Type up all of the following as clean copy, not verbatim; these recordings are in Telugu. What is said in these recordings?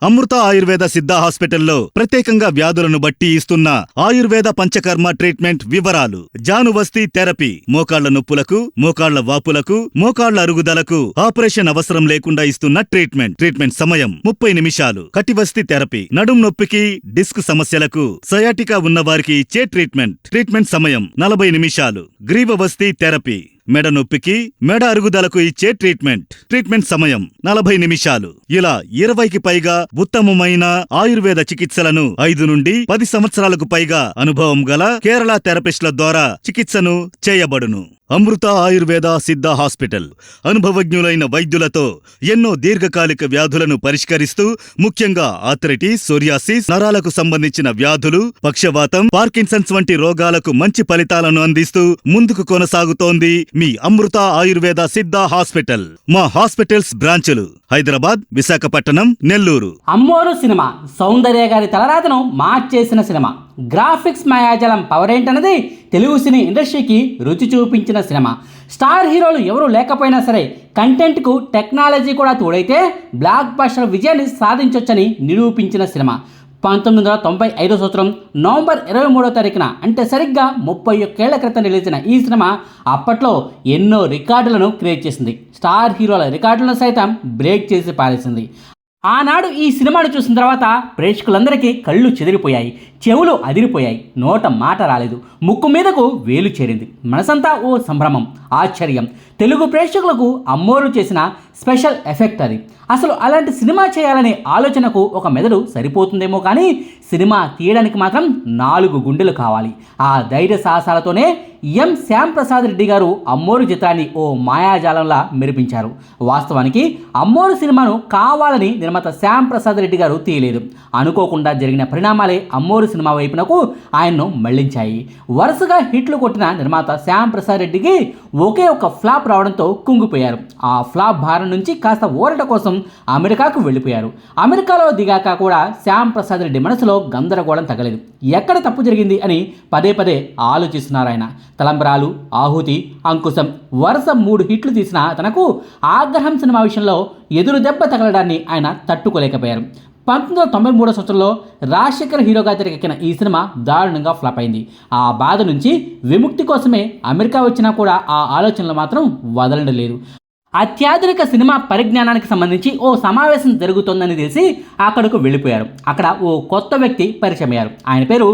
అమృత ఆయుర్వేద సిద్ధ హాస్పిటల్లో ప్రత్యేకంగా వ్యాధులను బట్టి ఇస్తున్న ఆయుర్వేద పంచకర్మ ట్రీట్మెంట్ వివరాలు. జానువస్తి థెరపీ, మోకాళ్ల నొప్పులకు, మోకాళ్ల వాపులకు, మోకాళ్ల అరుగుదలకు ఆపరేషన్ అవసరం లేకుండా ఇస్తున్న ట్రీట్మెంట్ సమయం 30 నిమిషాలు. కటివస్తి థెరపీ, నడుం నొప్పికి, డిస్క్ సమస్యలకు, సయాటికా ఉన్నవారికి ఇచ్చే ట్రీట్మెంట్ సమయం 40 నిమిషాలు. గ్రీవవస్తి థెరపీ, మెడ నొప్పికి, మెడ అరుగుదలకు ఇచ్చే ట్రీట్మెంట్ సమయం 40 నిమిషాలు. ఇలా 20కి పైగా ఉత్తమమైన ఆయుర్వేద చికిత్సలను 5 నుండి 10 సంవత్సరాలకు పైగా అనుభవం గల కేరళ థెరపిస్టుల ద్వారా చికిత్సను చేయబడును. అమృత ఆయుర్వేద సిద్ధ హాస్పిటల్ అనుభవజ్ఞులైన వైద్యులతో ఎన్నో దీర్ఘకాలిక వ్యాధులను పరిష్కరిస్తూ, ముఖ్యంగా ఆర్థరైటిస్, సోరియాసిస్, నరాలకు సంబంధించిన వ్యాధులు, పక్షవాతం, పార్కిన్సన్స్ వంటి రోగాలకు మంచి ఫలితాలను అందిస్తూ ముందుకు కొనసాగుతోంది మీ అమృత ఆయుర్వేద సిద్ధ హాస్పిటల్. మా హాస్పిటల్స్ బ్రాంచులు హైదరాబాద్, విశాఖపట్నం, నెల్లూరు. అమ్మోరు సినిమా సౌందర్య గారి తలరాతను మార్చేసిన సినిమా. గ్రాఫిక్స్ మాయాజలం పవర్ ఏంటన్నది తెలుగు సినీ ఇండస్ట్రీకి రుచి చూపించిన సినిమా. స్టార్ హీరోలు ఎవరు లేకపోయినా సరే కంటెంట్కు టెక్నాలజీ కూడా తోడైతే బ్లాక్ బస్టర్ విజయాన్ని సాధించొచ్చని నిరూపించిన సినిమా. 1995 సంవత్సరం నవంబర్ 23వ తారీఖున, అంటే సరిగ్గా 31 ఏళ్ల క్రితం రిలీజ్ అయిన ఈ సినిమా అప్పట్లో ఎన్నో రికార్డులను క్రియేట్ చేసింది. స్టార్ హీరోల రికార్డులను సైతం బ్రేక్ చేసి పారేసింది. ఆనాడు ఈ సినిమాను చూసిన తర్వాత ప్రేక్షకులందరికీ కళ్ళు చెదిరిపోయాయి, చెవులు అదిరిపోయాయి, నోట మాట రాలేదు, ముక్కు మీదకు వేలు చేరింది. మనసంతా ఓ సంభ్రమం, ఆశ్చర్యం. తెలుగు ప్రేక్షకులకు అమ్మోరు చేసిన స్పెషల్ ఎఫెక్ట్ అది. అసలు అలాంటి సినిమా చేయాలనే ఆలోచనకు ఒక మెదడు సరిపోతుందేమో కానీ సినిమా తీయడానికి మాత్రం 4 గుండెలు కావాలి. ఆ ధైర్య సాహసాలతోనే ఎం శ్యామ్ ప్రసాద్ రెడ్డి గారు అమ్మోరు చిత్రాన్ని ఓ మాయాజాలంలా మెరిపించారు. వాస్తవానికి అమ్మోరు సినిమాను కావాలని నిర్మాత శ్యామ్ ప్రసాద్ రెడ్డి గారు తీయలేదు. అనుకోకుండా జరిగిన పరిణామాలే అమ్మోరు సినిమా వైపునకు ఆయన్ను మళ్లించాయి. వరుసగా హిట్లు కొట్టిన నిర్మాత శ్యామ్ ప్రసాద్ రెడ్డికి ఒకే ఒక ఫ్లాప్ రావడంతో కుంగిపోయారు. ఆ ఫ్లాప్ భారం నుంచి కాస్త ఊరట కోసం అమెరికాకు వెళ్ళిపోయారు. అమెరికాలో దిగాక కూడా శ్యామ్ ప్రసాద్ రెడ్డి మనసులో గందరగోళం తగలేదు. ఎక్కడ తప్పు జరిగింది అని పదే పదే ఆలోచిస్తున్నారు ఆయన. తలంబరాలు, ఆహుతి, అంకుశం వరుస 3 హిట్లు తీసిన తనకు ఆగ్రహం సినిమా విషయంలో ఎదురు దెబ్బ తగలడాన్ని ఆయన తట్టుకోలేకపోయారు. 1993 సంవత్సరంలో రాజశేఖర్ హీరోగా తెరకెక్కిన ఈ సినిమా దారుణంగా ఫ్లాప్ అయింది. ఆ బాధ నుంచి విముక్తి కోసమే అమెరికా వచ్చినా కూడా ఆ ఆలోచనలు మాత్రం వదలడం లేదు. అత్యాధునిక సినిమా పరిజ్ఞానానికి సంబంధించి ఓ సమావేశం జరుగుతోందని తెలిసి అక్కడకు వెళ్ళిపోయారు. అక్కడ ఓ కొత్త వ్యక్తి పరిచయం అయ్యారు. ఆయన పేరు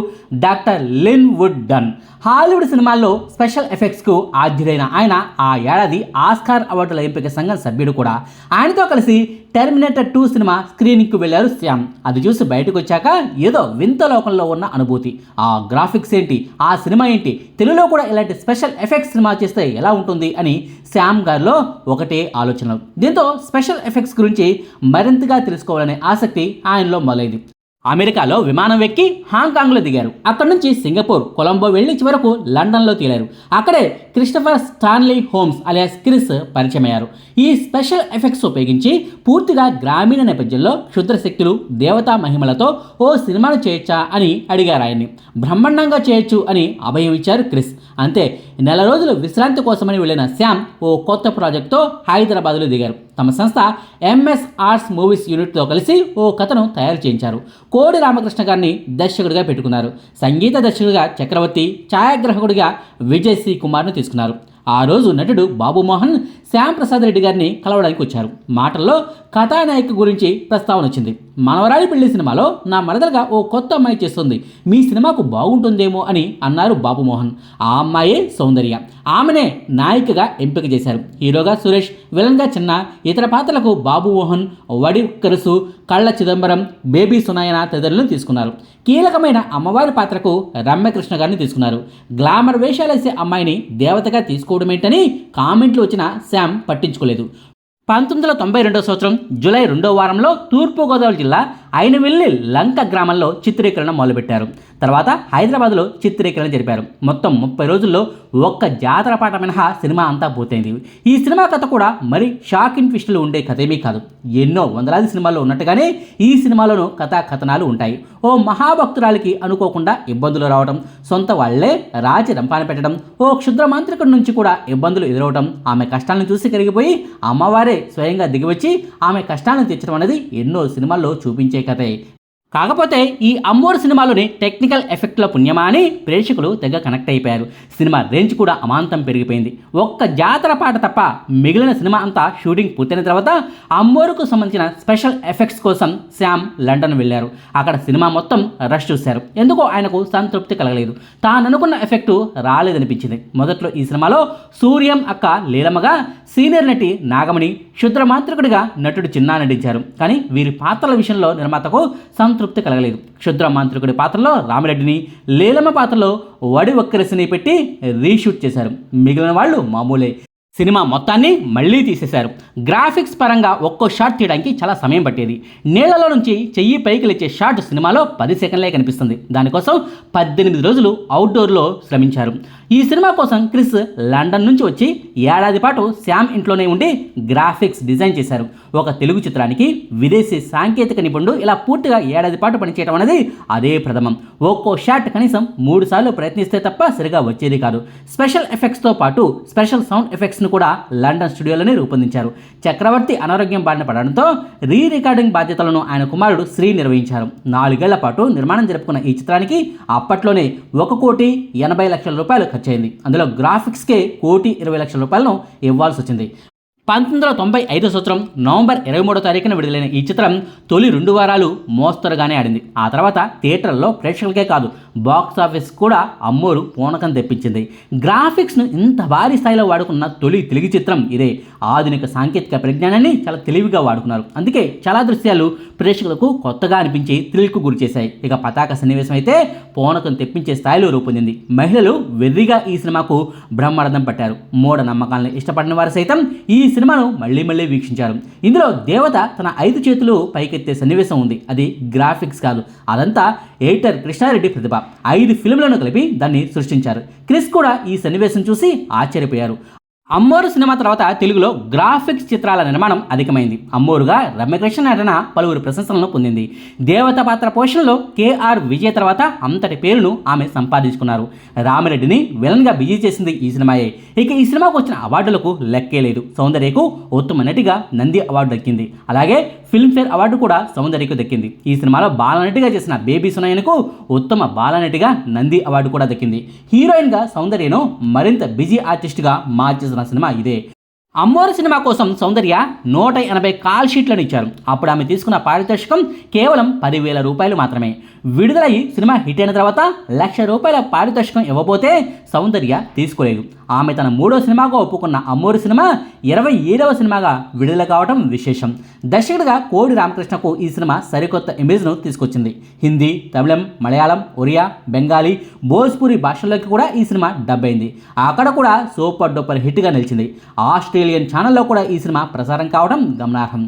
doctor Linwood Dunn. Hollywood సినిమాల్లో స్పెషల్ ఎఫెక్ట్స్కు ఆద్యుడైన ఆయన ఆ ఏడాది ఆస్కార్ అవార్డుల ఎంపిక సంఘం సభ్యుడు కూడా. ఆయనతో కలిసి టెర్మినేటర్ 2 సినిమా స్క్రీనింగ్కు వెళ్ళారు శ్యామ్. అది చూసి బయటకు వచ్చాక ఏదో వింత లోకంలో ఉన్న అనుభూతి. ఆ గ్రాఫిక్స్ ఏంటి, ఆ సినిమా ఏంటి, తెలుగులో కూడా ఇలాంటి స్పెషల్ ఎఫెక్ట్స్ సినిమా చేస్తే ఎలా ఉంటుంది అని శ్యామ్ గారిలో ఒకటే ఆలోచనలు. దీంతో స్పెషల్ ఎఫెక్ట్స్ గురించి మరింతగా తెలుసుకోవాలనే ఆసక్తి ఆయనలో మొదలైంది. అమెరికాలో విమానం ఎక్కి హాంకాంగ్లో దిగారు. అక్కడి నుంచి సింగపూర్, కొలంబో వెళ్ళి చివరకు లండన్లో తేలారు. అక్కడే Christopher Stanley homes alias Chris పరిచయం అయ్యారు. ఈ స్పెషల్ ఎఫెక్ట్స్ ఉపయోగించి పూర్తిగా గ్రామీణ నేపథ్యంలో క్షుద్ర శక్తులు, దేవతా మహిమలతో ఓ సినిమాను చేయొచ్చా అని అడిగారు ఆయన్ని. బ్రహ్మాండంగా చేయొచ్చు అని అభయం ఇచ్చారు క్రిస్. అంతే, నెల రోజులు విశ్రాంతి కోసమని వెళ్ళిన శ్యామ్ ఓ కొత్త ప్రాజెక్ట్తో హైదరాబాద్లో దిగారు. తమ సంస్థ ఎంఎస్ ఆర్ట్స్ మూవీస్ యూనిట్తో కలిసి ఓ కథను తయారు చేయించారు. కోడి రామకృష్ణ గారిని దర్శకుడిగా పెట్టుకున్నారు. సంగీత దర్శకుడిగా చక్రవర్తి, ఛాయాగ్రాహకుడిగా విజయ్ సి కుమార్ను తీసుకున్నారు. ఆ రోజు నటుడు బాబు మోహన్ శ్యామ్ ప్రసాద్ రెడ్డి గారిని కలవడానికి వచ్చారు. మాటల్లో కథానాయకు గురించి ప్రస్తావన వచ్చింది. మనవరాలి పెళ్లి సినిమాలో నా మరదలుగా ఓ కొత్త అమ్మాయి చేస్తుంది, మీ సినిమాకు బాగుంటుందేమో అని అన్నారు బాబు మోహన్. ఆ అమ్మాయే సౌందర్య. ఆమెనే నాయికగా ఎంపిక చేశారు. హీరోగా సురేష్, విలన్గా చిన్న, ఇతర పాత్రలకు బాబు మోహన్, వడి కరుసు, కళ్ళ చిదంబరం, బేబీ సునాయన తదితరులను తీసుకున్నారు. కీలకమైన అమ్మవారి పాత్రకు రమ్యకృష్ణ గారిని తీసుకున్నారు. గ్లామర్ వేషాలేసే అమ్మాయిని దేవతగా తీసుకోవడమేంటని కామెంట్లు వచ్చినా శ్యామ్ పట్టించుకోలేదు. 1992 సంవత్సరం జూలై 2వ వారంలో తూర్పుగోదావరి జిల్లా అయినవెల్లి లంక గ్రామంలో చిత్రీకరణ మొదలుపెట్టారు. తర్వాత హైదరాబాద్లో చిత్రీకరణ జరిపారు. మొత్తం 30 రోజుల్లో ఒక్క జాతర పాట మినహా సినిమా అంతా పూర్తయింది. ఈ సినిమా కథ కూడా మరి షాకింగ్ ట్విస్టులు ఉండే కథేమీ కాదు. ఎన్నో వందలాది సినిమాల్లో ఉన్నట్టుగానే ఈ సినిమాలోనూ కథాకథనాలు ఉంటాయి. ఓ మహాభక్తురాలికి అనుకోకుండా ఇబ్బందులు రావడం, సొంత వాళ్లే రాచి రంపాన పెట్టడం, ఓ క్షుద్ర మాంత్రికుడి నుంచి కూడా ఇబ్బందులు ఎదురవడం, ఆమె కష్టాలను చూసి కరిగిపోయి అమ్మవారే స్వయంగా దిగివచ్చి ఆమె కష్టాలను తీర్చడం అనేది ఎన్నో సినిమాల్లో చూపించే కథే. కాకపోతే ఈ అమ్మోరు సినిమాలోని టెక్నికల్ ఎఫెక్ట్ల పుణ్యమా అని ప్రేక్షకులు తెగ కనెక్ట్ అయిపోయారు. సినిమా రేంజ్ కూడా అమాంతం పెరిగిపోయింది. ఒక్క జాతర పాట తప్ప మిగిలిన సినిమా అంతా షూటింగ్ పూర్తయిన తర్వాత అమ్మోరుకు సంబంధించిన స్పెషల్ ఎఫెక్ట్స్ కోసం శ్యామ్ లండన్ వెళ్ళారు. అక్కడ సినిమా మొత్తం రష్ చూశారు. ఎందుకో ఆయనకు సంతృప్తి కలగలేదు. తాను అనుకున్న ఎఫెక్టు రాలేదనిపించింది. మొదట్లో ఈ సినిమాలో సూర్యం అక్క లీలమ్మగా, సీనియర్ నటి నాగమణి, క్షుద్ర మాంత్రికుడిగా నటుడు చిన్నా నటించారు. కానీ వీరి పాత్రల విషయంలో నిర్మాతకు సంతృప్తి కలగలేదు. క్షుద్ర మాంత్రికుడి పాత్రలో రామిరెడ్డిని, లీలమ్మ పాత్రలో వడి వక్రసిని పెట్టి రీషూట్ చేశారు. మిగిలిన వాళ్ళు మామూలే. సినిమా మొత్తాన్ని మళ్ళీ తీసేశారు. గ్రాఫిక్స్ పరంగా ఒక్కో షాట్ తీయడానికి చాలా సమయం పట్టేది. నీళ్లలో నుంచి చెయ్యి పైకి లేచే షాట్ సినిమాలో 10 సెకండ్లే కనిపిస్తుంది. దానికోసం 18 రోజులు అవుట్డోర్లో శ్రమించారు. ఈ సినిమా కోసం క్రిస్ లండన్ నుంచి వచ్చి ఏడాది పాటు శ్యామ్ ఇంట్లోనే ఉండి గ్రాఫిక్స్ డిజైన్ చేశారు. ఒక తెలుగు చిత్రానికి విదేశీ సాంకేతిక నిపుణుడు ఇలా పూర్తిగా ఏడాది పాటు పనిచేయడం అనేది అదే ప్రథమం. ఒక్కో షాట్ కనీసం 3 సార్లు ప్రయత్నిస్తే తప్ప సరిగా వచ్చేది కాదు. స్పెషల్ ఎఫెక్ట్స్తో పాటు స్పెషల్ సౌండ్ ఎఫెక్ట్స్ను కూడా లండన్ స్టూడియోలోనే రూపొందించారు. చక్రవర్తి అనారోగ్యం బారిన పడడంతో రీ రికార్డింగ్ బాధ్యతలను ఆయన కుమారుడు శ్రీ నిర్వహించారు. 4 ఏళ్ల పాటు నిర్మాణం జరుపుకున్న ఈ చిత్రానికి అప్పట్లోనే 1,80,00,000 రూపాయలు ఖర్చయింది. అందులో గ్రాఫిక్స్కే 1,20,00,000 రూపాయలను ఇవ్వాల్సి వచ్చింది. 1995 సంవత్సరం నవంబర్ 23వ తారీఖున విడుదలైన ఈ చిత్రం తొలి 2 వారాలు మోస్తరుగానే ఆడింది. ఆ తర్వాత థియేటర్లలో ప్రేక్షకులకే కాదు బాక్స్ ఆఫీస్ కూడా అమ్మోరు పూనకం తెప్పించింది. గ్రాఫిక్స్ను ఇంత భారీ స్థాయిలో వాడుకున్న తొలి తెలుగు చిత్రం ఇదే. ఆధునిక సాంకేతిక పరిజ్ఞానాన్ని చాలా తెలివిగా వాడుకున్నారు. అందుకే చాలా దృశ్యాలు ప్రేక్షకులకు కొత్తగా అనిపించి థ్రిల్కు గురి చేశాయి. ఇక పతాక సన్నివేశం అయితే పూనకం తెప్పించే స్థాయిలో రూపొందింది. మహిళలు వెర్రిగా ఈ సినిమాకు బ్రహ్మానందం పట్టారు. మూఢ నమ్మకాలను ఇష్టపడిన వారు సైతం ఈ సినిమాను మళ్ళీ మళ్ళీ వీక్షించారు. ఇందులో దేవత తన 5 చేతులు పైకెత్తే సన్నివేశం ఉంది. అది గ్రాఫిక్స్ కాదు, అదంతా ఎడిటర్ కృష్ణారెడ్డి ప్రతిభ. 5 ఫిల్మ్లను కలిపి దాన్ని సృష్టించారు. క్రిస్ కూడా ఈ సన్నివేశం చూసి ఆశ్చర్యపోయారు. అమ్మోరు సినిమా తర్వాత తెలుగులో గ్రాఫిక్స్ చిత్రాల నిర్మాణం అధికమైంది. అమ్మోరుగా రమ్యకృష్ణ నటన పలువురు ప్రశంసలను పొందింది. దేవత పాత్ర పోషణలో కేఆర్ విజయ్ తర్వాత అంతటి పేరును ఆమె సంపాదించుకున్నారు. రామిరెడ్డిని విలన్గా బిజీ చేసింది ఈ సినిమాయే. ఇక ఈ సినిమాకు వచ్చిన అవార్డులకు లెక్కే లేదు. సౌందర్యకు ఉత్తమ నటిగా నంది అవార్డు దక్కింది. అలాగే ఫిల్మ్ఫేర్ అవార్డు కూడా సౌందర్యకు దక్కింది. ఈ సినిమాలో బాలనటిగా చేసిన బేబీ సునయనకు ఉత్తమ బాలనటిగా నంది అవార్డు కూడా దక్కింది. హీరోయిన్గా సౌందర్యను మరింత బిజీ ఆర్టిస్ట్గా మార్చేసిన సినిమా ఇదే. అమ్మోరు సినిమా కోసం సౌందర్య 180 కాల్ షీట్లను ఇచ్చారు. అప్పుడు ఆమె తీసుకున్న పారితోషికం కేవలం 10,000 రూపాయలు మాత్రమే. విడుదలయ్యి సినిమా హిట్ అయిన తర్వాత ₹1,00,000 పారితోషికం ఇవ్వబోతే సౌందర్య తీసుకోలేదు. ఆమె తన 3వ సినిమాగా ఒప్పుకున్న అమ్మోరు సినిమా 27వ సినిమాగా విడుదల కావడం విశేషం. దర్శకుడిగా కోడి రామకృష్ణకు ఈ సినిమా సరికొత్త ఇమేజ్ను తీసుకొచ్చింది. హిందీ, తమిళం, మలయాళం, ఒరియా, బెంగాలీ, భోజ్పురి భాషల్లోకి కూడా ఈ సినిమా డబ్ అయింది. అక్కడ కూడా సూపర్ డూపర్ హిట్గా నిలిచింది. ఆస్ట్రేలియన్ ఛానల్లో కూడా ఈ సినిమా ప్రసారం కావడం గమనార్హం.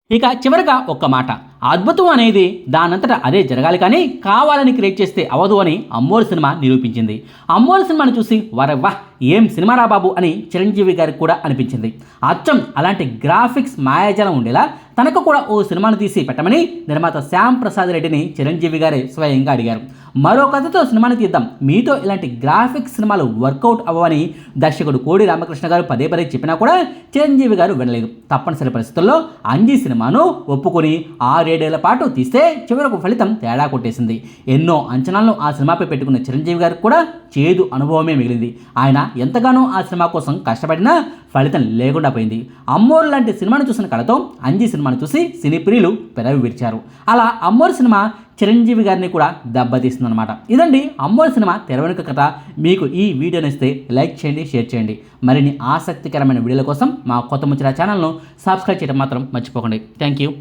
ఇక చివరిగా ఒక్క మాట, అద్భుతం అనేది దానంతటా అదే జరగాలి, కానీ కావాలని క్రియేట్ చేస్తే అవదు అని అమ్మోరు సినిమా నిరూపించింది. అమ్మోరు సినిమాను చూసి వరవ్వా ఏం సినిమారా బాబు అని చిరంజీవి గారికి కూడా అనిపించింది. అచ్చం అలాంటి గ్రాఫిక్స్ మాయాజాలం ఉండేలా తనకు కూడా ఓ సినిమాను తీసి పెట్టమని నిర్మాత శ్యామ్ ప్రసాద్ రెడ్డిని చిరంజీవి గారే స్వయంగా అడిగారు. మరో కథతో సినిమాను తీద్దాం, మీతో ఇలాంటి గ్రాఫిక్స్ సినిమాలు వర్కౌట్ అవ్వని దర్శకుడు కోడి రామకృష్ణ గారు పదే పదే చెప్పినా కూడా చిరంజీవి గారు వినలేదు. తప్పనిసరి పరిస్థితుల్లో అంజీ సినిమాను ఒప్పుకొని 6-7 ఏళ్ల పాటు తీస్తే చివరకు ఫలితం తేడా కొట్టేసింది. ఎన్నో అంచనాలను ఆ సినిమాపై పెట్టుకున్న చిరంజీవి గారికి కూడా చేదు అనుభవమే మిగిలింది. ఆయన ఎంతగానో ఆ సినిమా కోసం కష్టపడినా ఫలితం లేకుండా పోయింది. అమ్మోరు లాంటి సినిమాను చూసిన కళతో అంజీ సినిమాను చూసి సినీ ప్రియులు పెదవి విరిచారు. అలా అమ్మోరు సినిమా చిరంజీవి గారిని కూడా దెబ్బతీస్తుందన్నమాట. ఇదండి అమ్మోరు సినిమా తెర వెనుక కథ. మీకు ఈ వీడియో నచ్చితే లైక్ చేయండి, షేర్ చేయండి. మరిన్ని ఆసక్తికరమైన వీడియోల కోసం మా కొత్త ముచ్చట ఛానల్ను సబ్స్క్రైబ్ చేయడం మాత్రం మర్చిపోకండి. Thank you.